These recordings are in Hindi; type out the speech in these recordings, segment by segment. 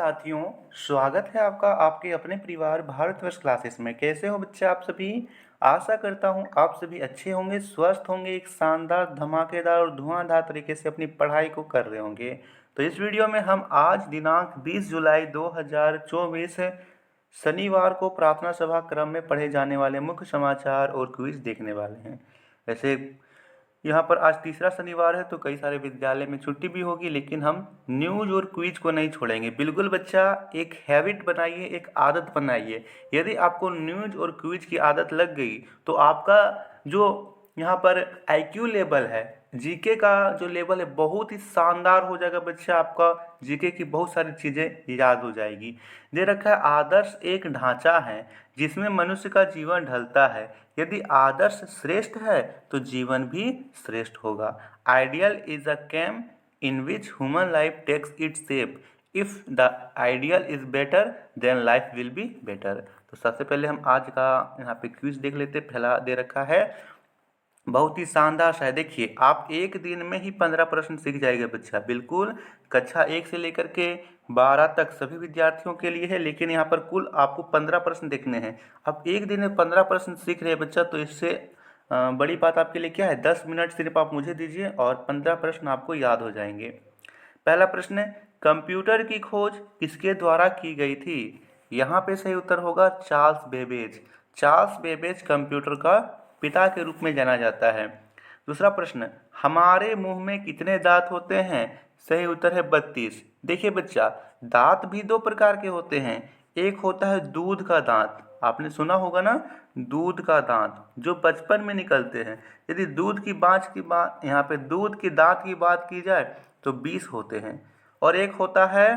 साथियों, स्वागत है आपका आपके अपने परिवार भारतवर्ष क्लासेस में। कैसे हो बच्चे आप सभी? आशा करता हूँ आप सभी अच्छे होंगे, स्वस्थ होंगे, एक शानदार, धमाकेदार और धुआंधार तरीके से अपनी पढ़ाई को कर रहे होंगे। तो इस वीडियो में हम आज दिनांक 20 जुलाई 2024 शनिवार को प्रार्थना सभा क्रम में पढ़े जाने वाले मुख्य समाचार और क्विज देखने वाले हैं। वैसे यहाँ पर आज तीसरा शनिवार है तो कई सारे विद्यालय में छुट्टी भी होगी, लेकिन हम न्यूज़ और क्विज को नहीं छोड़ेंगे। बिल्कुल बच्चा, एक हैबिट बनाइए, एक आदत बनाइए। यदि आपको न्यूज़ और क्विज की आदत लग गई तो आपका जो यहाँ पर आईक्यू लेवल है, जीके का जो लेवल है, बहुत ही शानदार हो जाएगा बच्चा। आपका जीके की बहुत सारी चीज़ें याद हो जाएगी। दे रखा है आदर्श एक ढांचा है जिसमें मनुष्य का जीवन ढलता है। यदि आदर्श श्रेष्ठ है तो जीवन भी श्रेष्ठ होगा। Ideal is a cam in which human life takes its shape. If the ideal is better then life will be better. तो सबसे पहले हम आज का यहाँ पे क्विज देख लेते। पहला दे रखा है, बहुत ही शानदार सा है। देखिए, आप एक दिन में ही 15 प्रश्न सीख जाएगा बच्चा। बिल्कुल कक्षा 1 से लेकर के 12 तक सभी विद्यार्थियों के लिए है, लेकिन यहाँ पर कुल आपको 15 प्रश्न देखने हैं। अब एक दिन में 15 प्रश्न सीख रहे हैं बच्चा, तो इससे बड़ी बात आपके लिए क्या है? 10 मिनट सिर्फ आप मुझे दीजिए और 15 प्रश्न आपको याद हो जाएंगे। पहला प्रश्न है, कंप्यूटर की खोज किसके द्वारा की गई थी? यहाँ पे सही उत्तर होगा Charles Babbage. Charles Babbage computer का पिता के रूप में जाना जाता है। दूसरा प्रश्न, हमारे मुंह में कितने दांत होते हैं? सही उत्तर है 32। देखिए बच्चा, दांत भी दो प्रकार के होते हैं। एक होता है दूध का दांत, आपने सुना होगा ना, दूध का दांत जो बचपन में निकलते हैं। यदि दूध की बात यहाँ पे दूध की दांत की बात की जाए तो 20 होते हैं। और एक होता है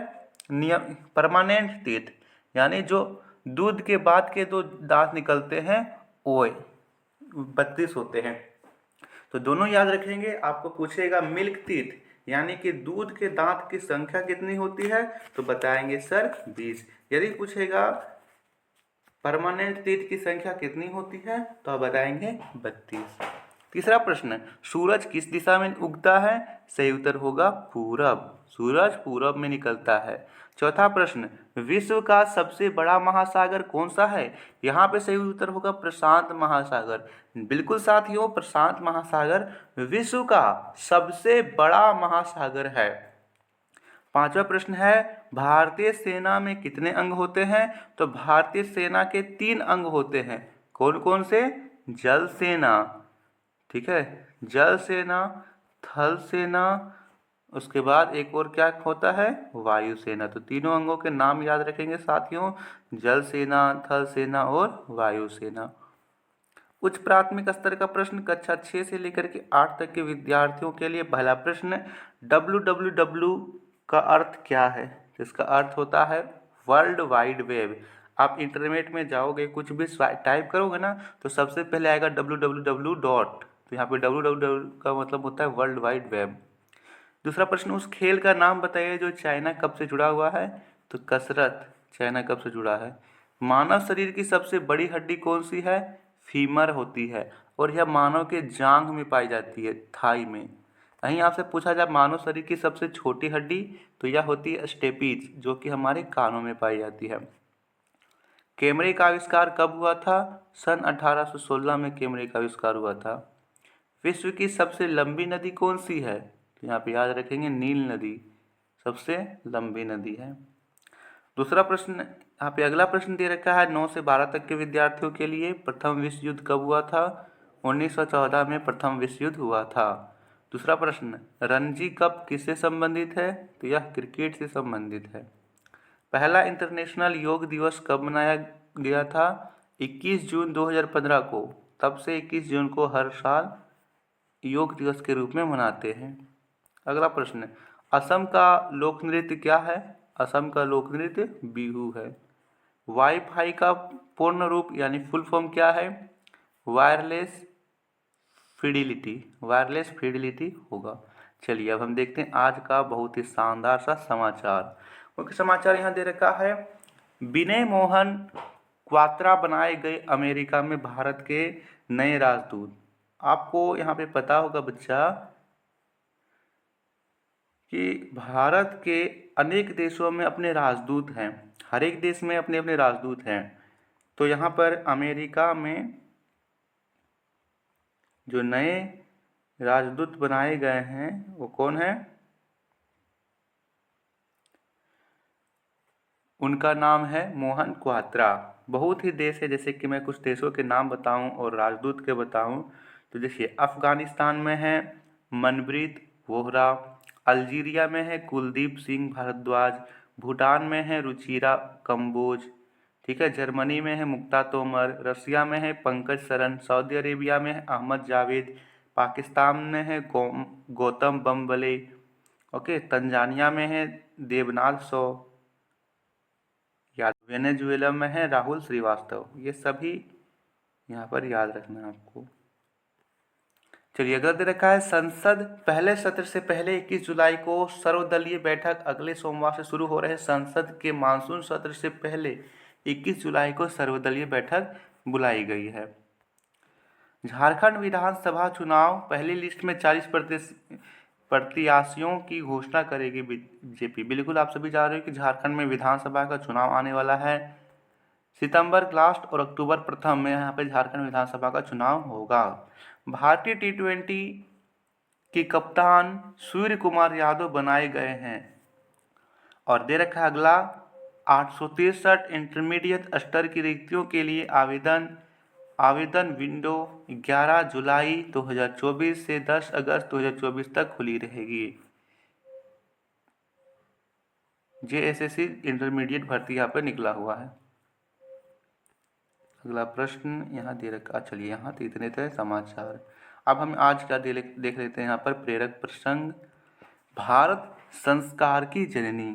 नियम परमानेंट टीथ, यानी जो दूध के बाद के दो दांत निकलते हैं, वो 32 होते हैं। तो दोनों याद रखेंगे। आपको पूछेगा मिल्क टीथ यानी कि दूध के दांत की संख्या कितनी होती है, तो बताएंगे सर 20। यदि पूछेगा परमानेंट टीथ की संख्या कितनी होती है, तो आप बताएंगे 32। तीसरा प्रश्न, सूरज किस दिशा में उगता है? सही उत्तर होगा पूरब। सूरज पूरब में निकलता है। चौथा प्रश्न, विश्व का सबसे बड़ा महासागर कौन सा है? यहाँ पे सही उत्तर होगा प्रशांत महासागर। बिल्कुल साथियों, प्रशांत महासागर विश्व का सबसे बड़ा महासागर है। पांचवा प्रश्न है, भारतीय सेना में कितने अंग होते हैं? तो भारतीय सेना के 3 अंग होते हैं। कौन कौन से? जल सेना, ठीक है, जल सेना, थल सेना, उसके बाद एक और क्या होता है? वायु सेना। तो तीनों अंगों के नाम याद रखेंगे साथियों, जल सेना, थल सेना और वायु सेना। उच्च प्राथमिक स्तर का प्रश्न कक्षा 6 से लेकर के 8 तक के विद्यार्थियों के लिए। पहला प्रश्न, www का अर्थ क्या है? इसका अर्थ होता है वर्ल्ड वाइड वेब। आप इंटरनेट में जाओगे, कुछ भी टाइप करोगे ना, तो सबसे पहले आएगा www डॉट। तो यहाँ पे www का मतलब होता है वर्ल्ड वाइड वेब। दूसरा प्रश्न, उस खेल का नाम बताइए जो चाइना कप से जुड़ा हुआ है। तो कसरत चाइना कप से जुड़ा है। मानव शरीर की सबसे बड़ी हड्डी कौन सी है? फीमर होती है, और यह मानव के जांघ में पाई जाती है, थाई में। कहीं आपसे पूछा जाए मानव शरीर की सबसे छोटी हड्डी, तो यह होती है स्टेपीज, जो कि हमारे कानों में पाई जाती है। कैमरे का आविष्कार कब हुआ था? सन 1816 में कैमरे का आविष्कार हुआ था। विश्व की सबसे लंबी नदी कौन सी है? तो यहाँ पे याद रखेंगे नील नदी सबसे लंबी नदी है। दूसरा प्रश्न, यहाँ पे अगला प्रश्न दे रखा है 9 से 12 तक के विद्यार्थियों के लिए। प्रथम विश्व युद्ध कब हुआ था? 1914 में प्रथम विश्व युद्ध हुआ था। दूसरा प्रश्न, रणजी कप किससे संबंधित है? तो यह क्रिकेट से संबंधित है। पहला इंटरनेशनल योग दिवस कब मनाया गया था? 21 जून 2015 को। तब से 21 जून को हर साल योग दिवस के रूप में मनाते हैं। अगला प्रश्न, असम का लोक नृत्य क्या है? असम का लोक नृत्य बिहू है। वाईफाई का पूर्ण रूप यानी फुल फॉर्म क्या है? वायरलेस फिडिलिटी, वायरलेस फिडिलिटी होगा। चलिए अब हम देखते हैं आज का बहुत ही शानदार सा समाचार। मुख्य समाचार यहाँ दे रखा है, विनय मोहन क्वात्रा बनाए गए अमेरिका में भारत के नए राजदूत। आपको यहाँ पे पता होगा बच्चा कि भारत के अनेक देशों में अपने राजदूत हैं, हर एक देश में अपने अपने राजदूत हैं। तो यहाँ पर अमेरिका में जो नए राजदूत बनाए गए हैं वो कौन है? उनका नाम है मोहन क्वात्रा। बहुत ही देश है, जैसे कि मैं कुछ देशों के नाम बताऊं और राजदूत के बताऊं तो देखिए, अफगानिस्तान में है मनप्रीत वोहरा, अल्जीरिया में है कुलदीप सिंह भारद्वाज, भूटान में है रुचिरा कंबोज, ठीक है, जर्मनी में है मुक्ता तोमर, रसिया में है पंकज सरन, सऊदी अरेबिया में है अहमद जावेद, पाकिस्तान में है गौतम बम्बले, ओके, तंजानिया में है देवनाथ सौ, याद, वेनेजुएला में है राहुल श्रीवास्तव। ये सभी यहाँ पर याद रखना है आपको। चलिए, अगला दे रखा है संसद पहले सत्र से पहले 21 जुलाई को सर्वदलीय बैठक अगले सोमवार से शुरू हो रहे संसद के मानसून सत्र से पहले 21 जुलाई को सर्वदलीय बैठक बुलाई गई है। झारखंड विधानसभा चुनाव, पहली लिस्ट में 40 प्रत्याशियों की घोषणा करेगी बीजेपी। बिल्कुल आप सभी जान रहे हो कि झारखंड में विधानसभा का चुनाव आने वाला है। सितंबर लास्ट और अक्टूबर प्रथम में यहाँ पे झारखंड विधानसभा का चुनाव होगा। भारतीय T20 के कप्तान सूर्य कुमार यादव बनाए गए हैं। और दे रखा है अगला 863 इंटरमीडिएट स्तर की रिक्तियों के लिए आवेदन विंडो 11 जुलाई 2024 से 10 अगस्त 2024 तक खुली रहेगी। JSSC इंटरमीडिएट भर्ती यहाँ पर निकला हुआ है। अगला प्रश्न यहाँ दे रखा, चलिए यहाँ तो इतने थे समाचार। अब हम आज का देख लेते हैं यहाँ पर प्रेरक प्रसंग। भारत संस्कार की जननी।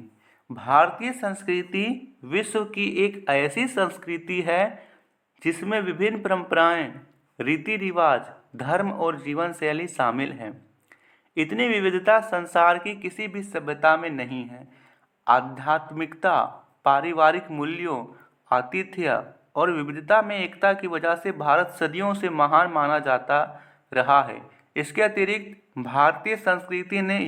भारतीय संस्कृति विश्व की एक ऐसी संस्कृति है जिसमें विभिन्न परंपराएं, रीति रिवाज, धर्म और जीवन शैली शामिल हैं। इतनी विविधता संसार की किसी भी सभ्यता में नहीं है। आध्यात्मिकता, पारिवारिक मूल्यों, आतिथ्य और विविधता में एकता की वजह से भारत सदियों से महान माना जाता रहा है। इसके अतिरिक्त भारतीय संस्कृति ने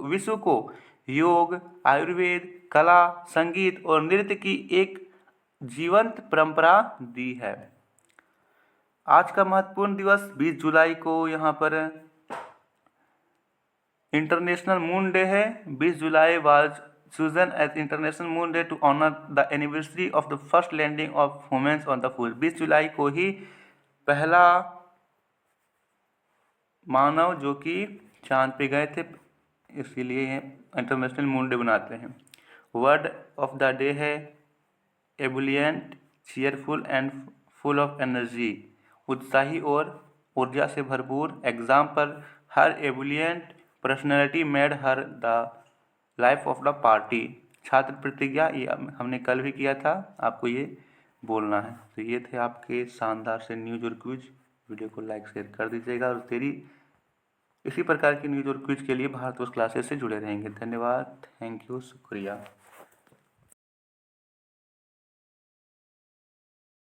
विश्व को योग, आयुर्वेद, कला, संगीत और नृत्य की एक जीवंत परंपरा दी है। आज का महत्वपूर्ण दिवस 20 जुलाई को यहाँ पर इंटरनेशनल मून डे है। 20 जुलाई was chosen as International Moon Day to honor the anniversary of the first landing of humans on the moon। 20 जुलाई को ही पहला मानव जो कि चांद पे गए थे, इसीलिए इंटरनेशनल मून डे बनाते हैं। वर्ड ऑफ द डे है ebullient, cheerful and full of energy. उत्साही और ऊर्जा से भरपूर। Example, her ebullient personality made her the life of the party. छात्र प्रतिज्ञा, ये हमने कल भी किया था, आपको ये बोलना है। तो ये थे आपके शानदार से न्यूज और क्विज। वीडियो को लाइक शेयर कर दीजिएगा और इसी प्रकार की न्यूज और क्विज के लिए भारतवर्ष क्लासेस से जुड़े रहेंगे। धन्यवाद, थैंक यू, शुक्रिया।